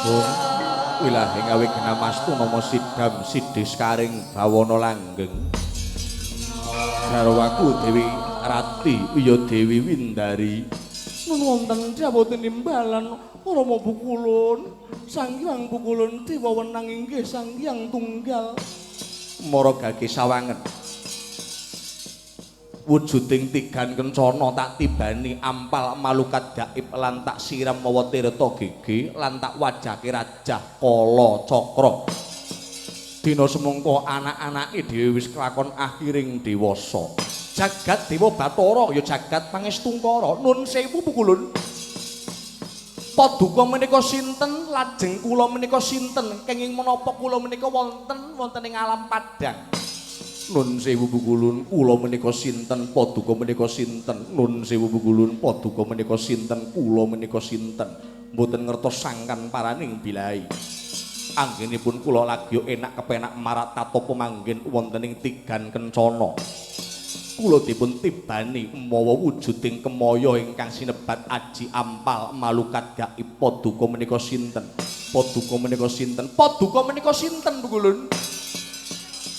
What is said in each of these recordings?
Agung wilahe ngawi genamastu nama Sidam Sidis Karing Bawana Langgeng garwaku Dewi Rati iya Dewi Windari nun wonten jaboten imbalan Rama Bukulun Sang Hyang Bukulun Dewa Wenang inggih Sang Hyang Tunggal Mara gage sawangen wujuding tigan kencana tak tibani ampal malukat gaib lan tak siram mawa tirta gege lan tak wajake rajah kala cakra dina semangka anak-anake dhewe wis kelakon akhiring dewasa jagat dewa Bathara ya jagat pangestungkara nun sewu Pukulun paduka menika sinten lajeng kula menika sinten kenging menapa kula menika wonten ing alam padang Nun sewu Pukulun kula menika sinten paduka menika sinten Nun sewu Pukulun paduka menika sinten kula menika sinten mboten ngertos sangkan paraning bilai anggenipun kula lagi enak kepenak marat tato pemanggen wonten ing tigan kencana kula dipun tibani mawa wujuding kemaya ingkang sinebat aji ampal malukat gaib paduka menika sinten paduka menika sinten paduka menika sinten Pukulun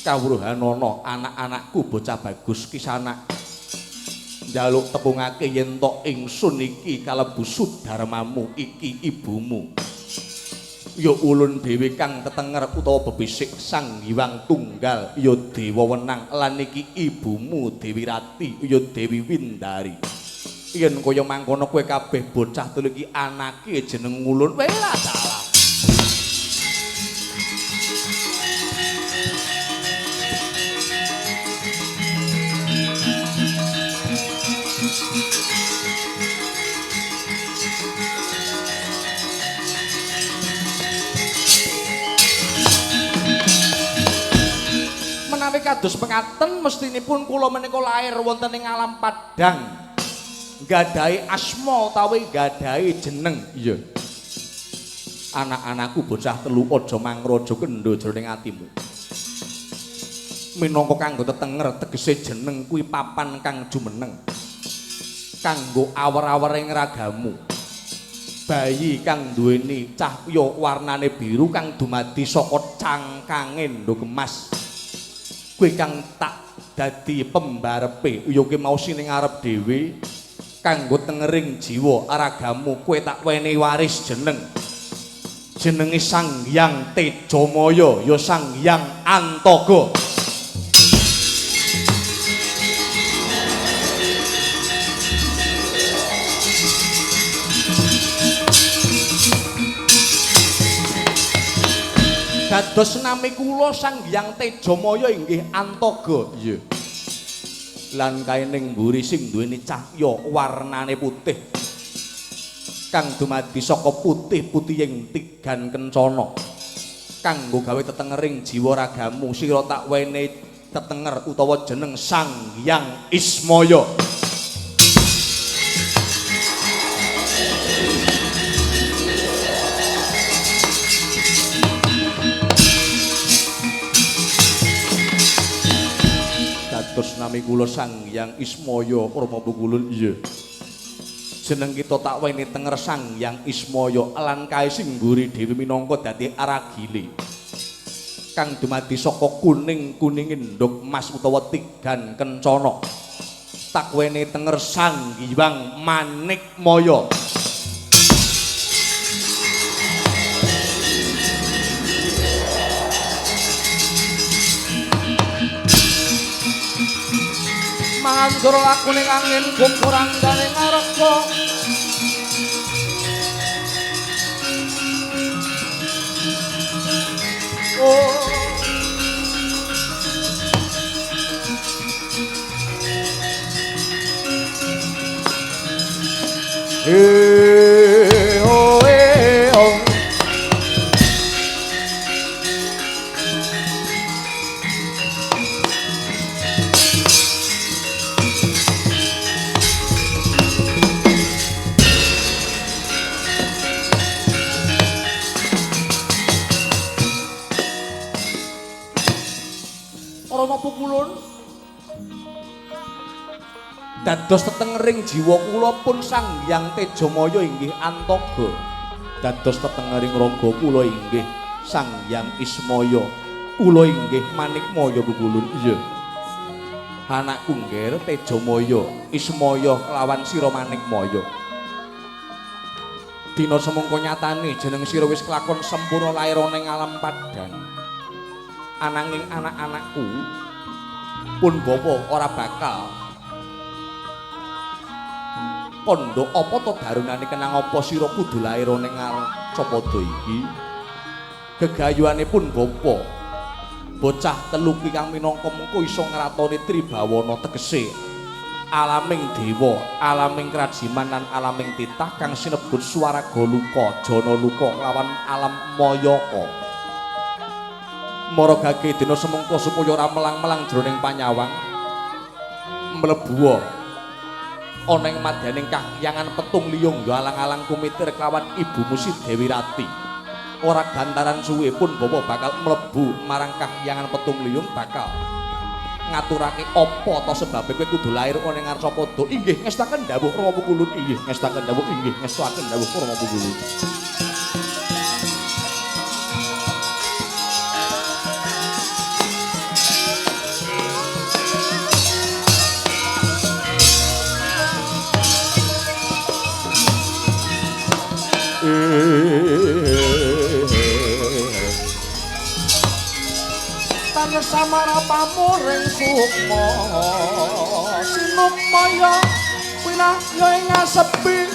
kawruhanana anak-anakku bocah bagus kisanak njaluk tepungake yen tok ingsun iki kalebu sudarmamu iki ibumu ya ulun dhewe kang tetenger utawa bebisik Sang Hyang Tunggal ya Dewa Wenang lan iki ibumu Dewi Rati ya Dewi Windari yen kaya mangkono kowe kabeh bocah telu iki anake jeneng ulun wela salah menawi kados mekaten mestinipun kula menika lair wonten ing alam padang nggadahi asma utawi nggadahi jeneng iya anak-anakku bocah telu aja mangraja kendha jroning atimu minangka kanggo tetenger tegese jeneng kuwi papan kang jumeneng kanggo awer-awering ragamu bayi kang duweni cahya warnane biru kang dumadi saka cangkange nduk emas kowe kang tak dadi pembarepe ya ki mau sining arep dhewe kanggo tengering jiwa ragamu kowe tak wenehi waris jenenge Sang Hyang Tejamaya ya Sang Hyang Antaga dados nami kula Sang Hyang Tejamaya inggih Antaga iya lan kaening mburi sing duweni cahya warnane putih kang dumadi saka putih-putihing tigan kencana kanggo gawe tetengering jiwa ragamu sira tak wenehi tetenger utawa jeneng Sang Hyang Ismaya dados nami kula Sang Hyang Ismaya Rama Pukulun iya jeneng kita tak wenehi tenger Sang Hyang Ismaya lan kae sing mburi dhewe minangka dadi aragile kang dumadi saka kuning-kuninging nduk emas utawa tigan kencana tak wenehi tenger Sang Hyang Manikmaya Mandra lakuning angin kumpuran ganing ngarepko oh oh Rama Pukulun dados tetengering jiwa kula pun Sang Hyang Tejamaya inggih Antaga dados tetengering raga kula inggih Sang Hyang Ismaya, kula inggih Manikmaya Bubulun. Iya. Anakku ngger Tejamaya, Ismaya lawan sira Manikmaya. Dina semangka nyatane jeneng sira wis kelakon sempurna lair ning alam Padang. Ananging anak-anakku pun bapa ora bakal kondo apa to darunane kenang apa sira kudu lair ning Capada iki. Gegayuhane pun bapa bocah telu ki kang minangka mengko iso ngratoni Tribawana tegese alaming dewa, alaming krajiman lan alaming titah kang sinebut Swaraga Luka, Jana Luka lawan alam Mayaka. Maragake dina semengko supaya ora melang-melang jroning panyawang mlebu ana ing madyaning kahyangan Petung Liyung ya alang-alang kumitir kelawan ibumu si Dewi Rati. Ora gantaran suwe pun bapa bakal mlebu marang kahyangan Petung Liyung bakal ngaturake apa ta sebabe kowe kudu lair ana ing Arcapada. Inggih ngestaken dawuh Rama Pukulun. Inggih ngestaken dawuh, inggih ngestaken dawuh Rama Pukulun. Tan samara pamuring sukma sinupmaya winaya ing asepi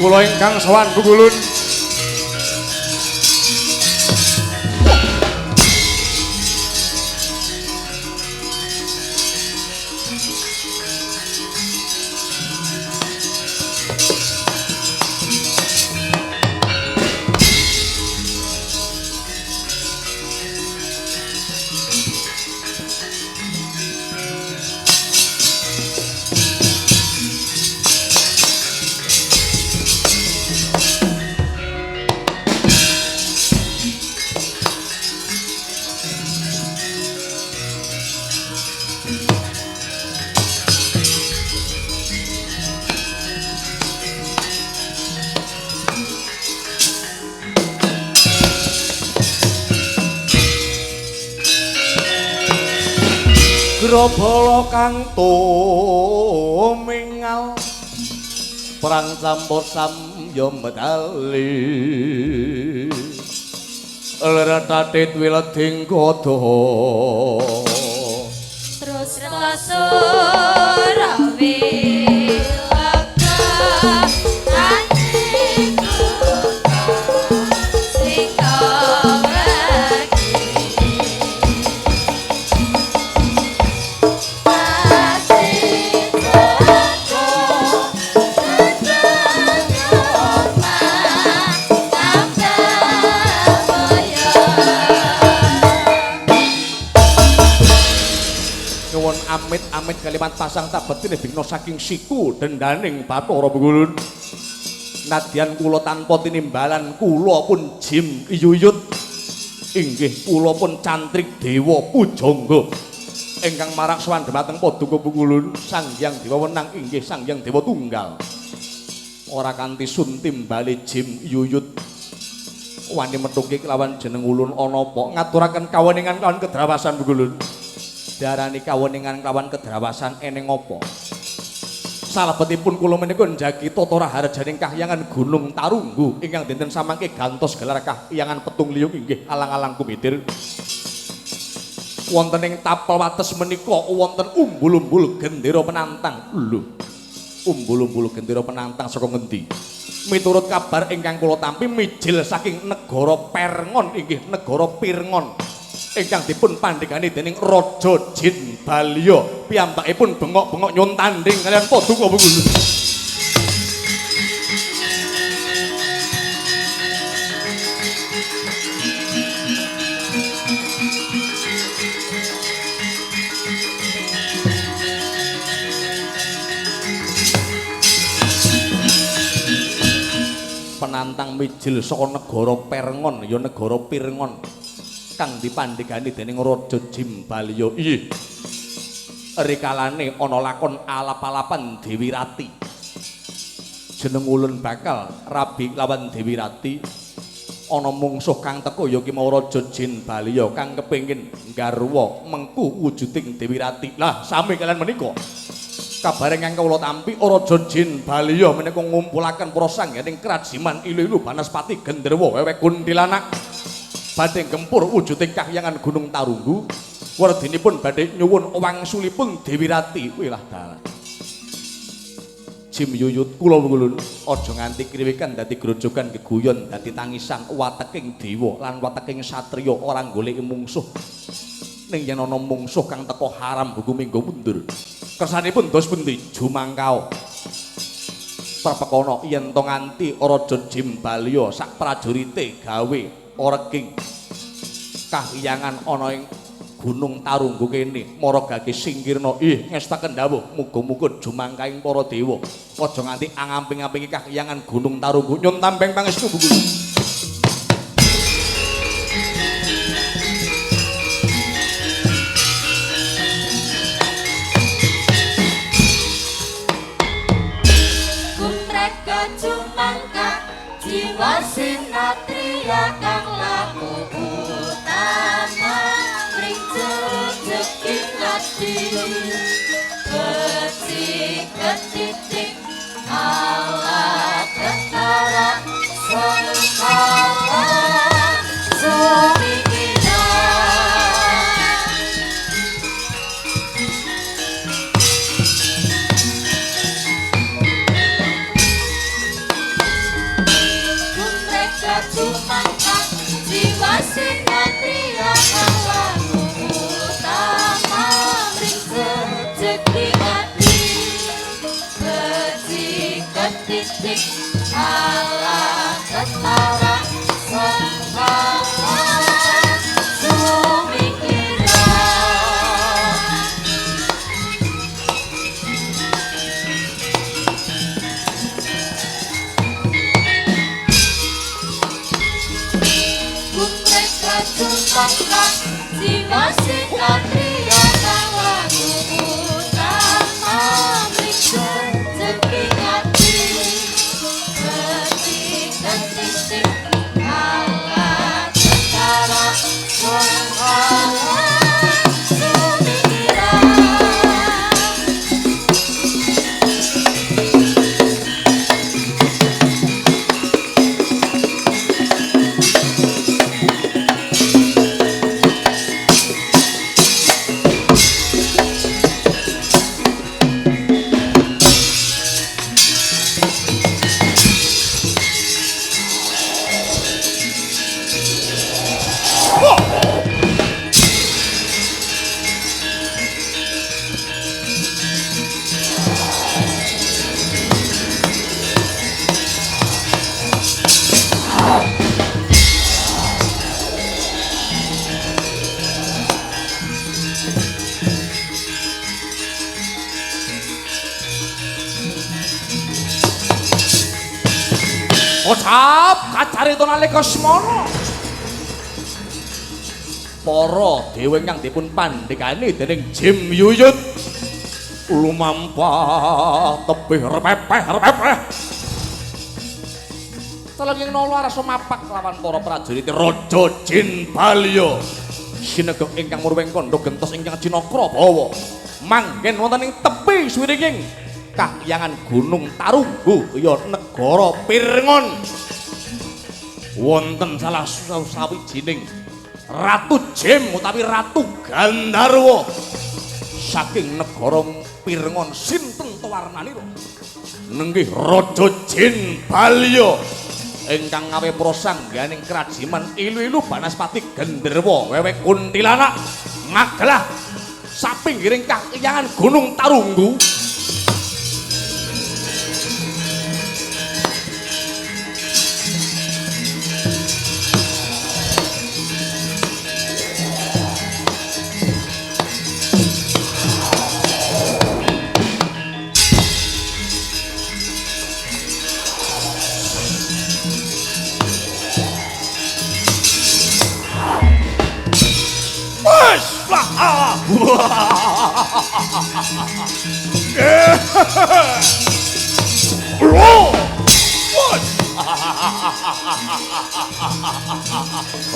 kula ingkang sowan Bugulun. Grobala kang tumingal perang campur samya medali leratit wileding kada terus surawi amit-amit kalimat pasang tabetine bingno saking siku dendaning Bathara Bugulun. Nadyan kula tanpa tinimbalan kula pun jim iyuyut inggih kula pun cantrik dewa pujangga ingkang marak sowan dhumateng Paduka Bugulun Sang Hyang Dewa Wenang inggih Sang Hyang Dewa Tunggal. Ora kanthi sun timbale jim iyuyut wani methuke kelawan jeneng ulun ana apa ngaturaken kaweningan kawan kedrawasan Bugulun. darani kaweningan kelawan kedrawasan eneng apa salebetipun kula menika njagi tata raharjaning kahyangan Gunung Tarunggu ingkang dinten samangke gantos gelar kahyangan Petung Liyung inggih alang-alang kumitir wonten ing tapel wates menika wonten umbul-umbul gendera penantang lho umbul-umbul gendera penantang saka ngendi miturut kabar ingkang kula tampi mijil saking negara Perngon inggih negara Pirngon ingkang dipun pandhegani dening Raja Jin Balya piyambakipun bengok-bengok nyun tanding kaliyan Paduka Bungkulu. Penantang mijil saka negara Perngon ya negara Pirngon kang dipandhegani dening Raja Jimbalya. Iye. Rikalane ana lakon alap-alapan Dewi Rati. Jeneng ulun bakal rabi lawan Dewi Rati. Ana mungsuh kang teka ya ki mau Raja Jimbalya kang kepengin garwa mengku wujuding Dewi Rati. Lah sami kalian menika. Kabar ingkang kula tampi Raja Jimbalya menika ngumpulaken para sangganing krajiman ilu-ilu Banaspati Genderwa wewe kuntilanak badhe gempur wujuding kahyangan Gunung Tarunggu werdinipun badhe nyuwun wangsulipun Dewi Rati wilah dalan Jim Yuyut kula wulun aja nganti kriwikan dadi grojogan geguyon dadi tangisan wateking dewa lan wateking satriya ora goleki mungsuh ning yen ana mungsuh kang teka haram hukum minggu mundur kersanipun dos pundi jumangkao perpekono yen to nganti Raja Jimbalya sak prajurite gawe Oreging kahyangan ana ing Gunung Tarunggu kene maragake singkirna ngestaken dawuh muga-muga jumangkaing para dewa aja nganti angamping-ampingi kahyangan Gunung Tarunggu nyun tampeng pangestu Bu Guru. Kumreka jumangka jiwa sinatria kang laku utama ring jejeki ati ketitik ala ketara sengkala sumikina Jumangka jiwa sinatria kang laku utama ring rejeki ati ketitik ala ketara sengkala sumikira Jumangka jiwa sinatria kang laku utama ring rejeki ati ketitik ala ketara sengkala sumikira Ocap kacarita nalika semana para dewa ingkang dipun pandhegani dening Jim Yuyut lumampah tebih repepeh telenging nala arsa mapak lawan para prajurit Raja Jin Balya sinegok ingkang murweng kandha gentos ingkang Cinakra bawa manggen wonten ing tepi swiringing kahyangan Gunung Tarunggu ya negara Pirngon wonten salah sawijining Ratu Jem utawi Ratu Gandharwa saking negara Pirngon sinten to warnanira nenggih Raja Jin Balya ingkang ngawe prasangganing krajiman ilu-ilu Banaspati Gandharwa wewe Kuntilanak magelah sapinggiring kahyangan Gunung Tarunggu.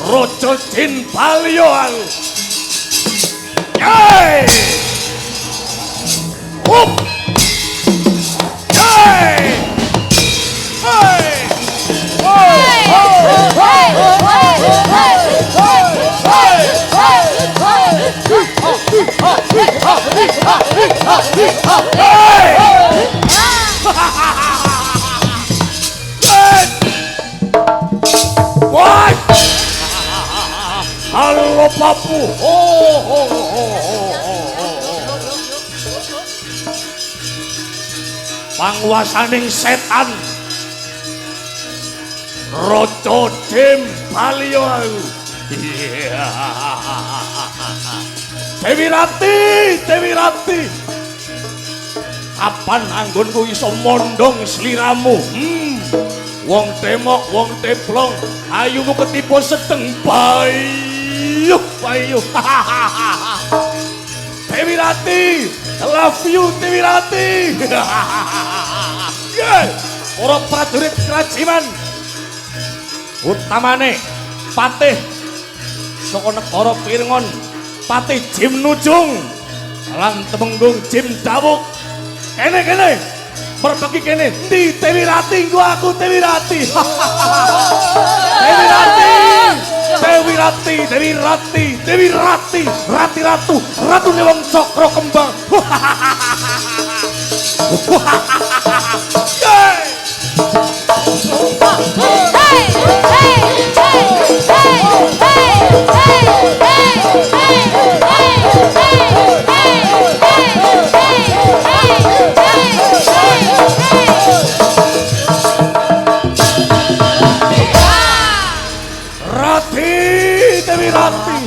Raja Jin Balya Yai Up Yai Hai halo Papu panguasaning setan Raja Jin Balya Dewi Rati kapan anggonku iso mondong sliramu wong temok wong teplong ayumu ketipu sedeng bayuh Dewi Rati I love you Dewi Rati para prajurit krajiman utamane patih saka negara Pirngon Patih Jim Nujung lan Temenggung Jim Dawuk kene berbagi kene di Dewi Rati nggo aku Dewi Rati Dewi Rati Ratu Ratune wong Cakra Kembang Dewi Rati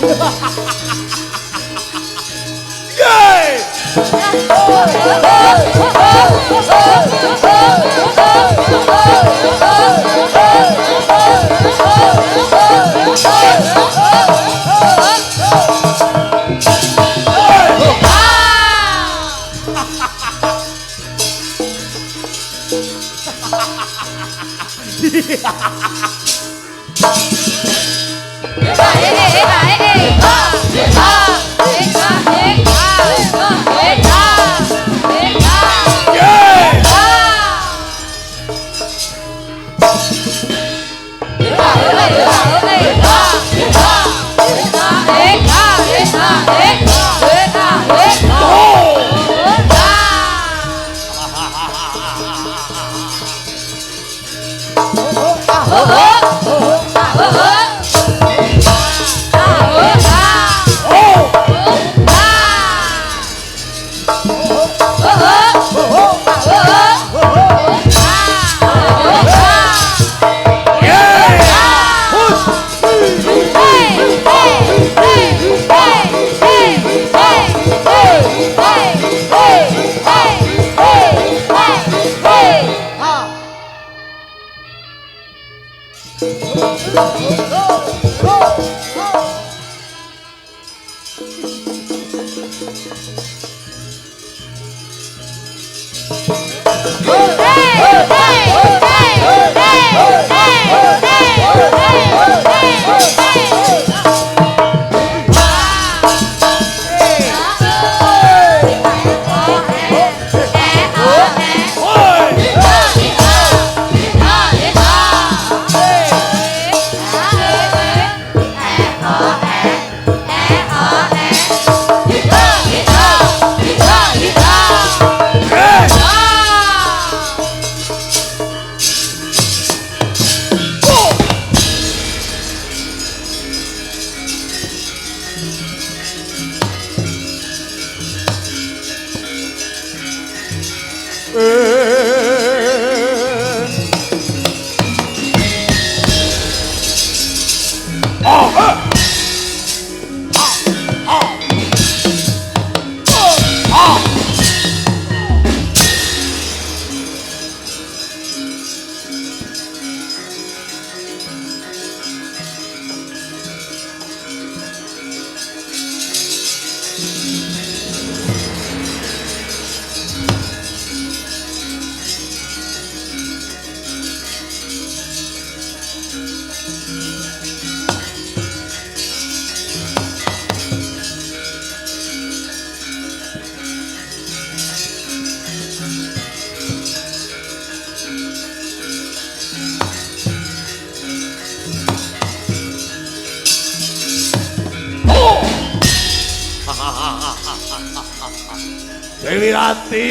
Dewi Rati,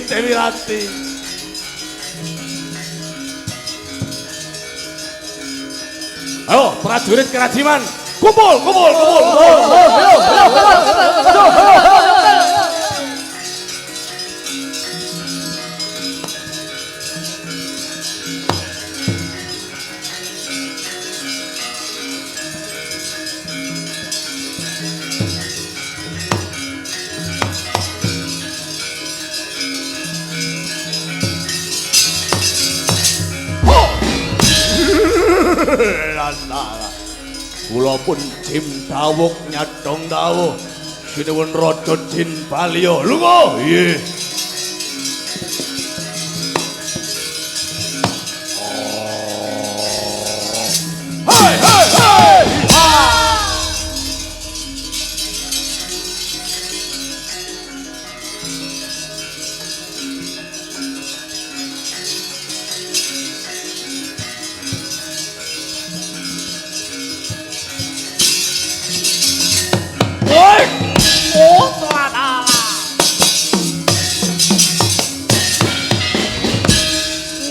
Dewi Rati. Ayo, prajurit kerajiman, kumpul, kumpul, kumpul. Kula pun Jim Dawuk nyadong dawuh sinuwun Raja Jin Balya lunga nggih. Hai hai hai.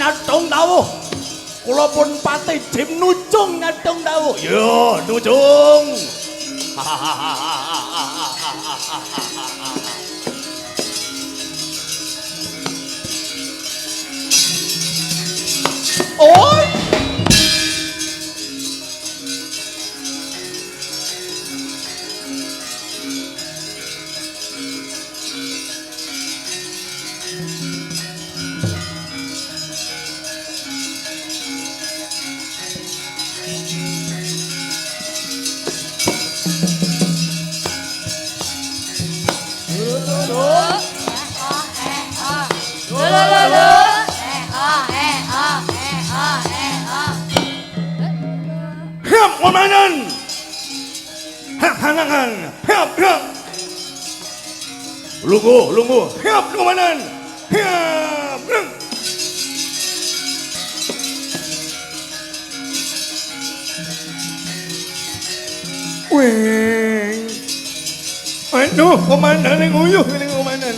Nyadong dawuh kula pun Patih Jim nujung nyadong dawuh. Yo nujung. Oi. Hiap komandan. Hiap hanangan. Hiap hiap. Lungo lungo. Hiap komandan. Hiap. Weng. Aduh, komandan yang nguyuh ini komandan.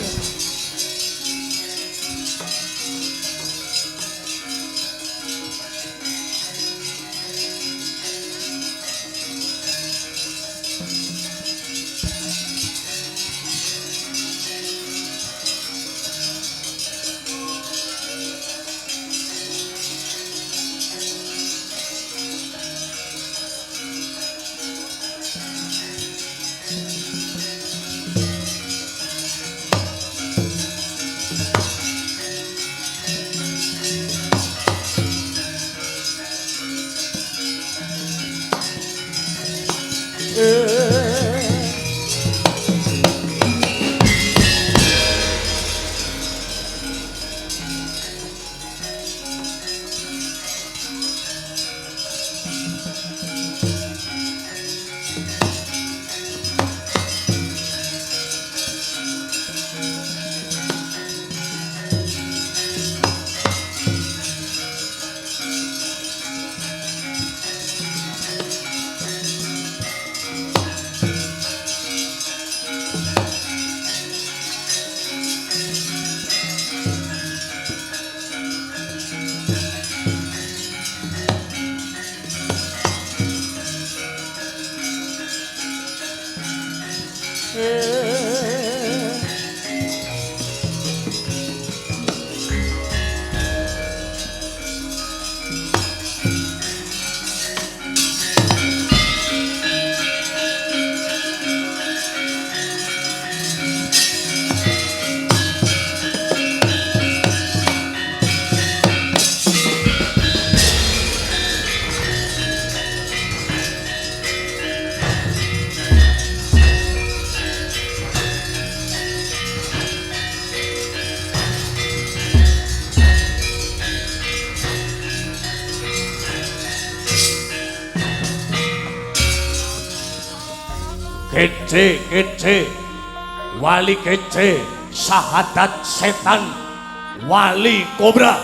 Kece wali kece sahadat setan wali kobra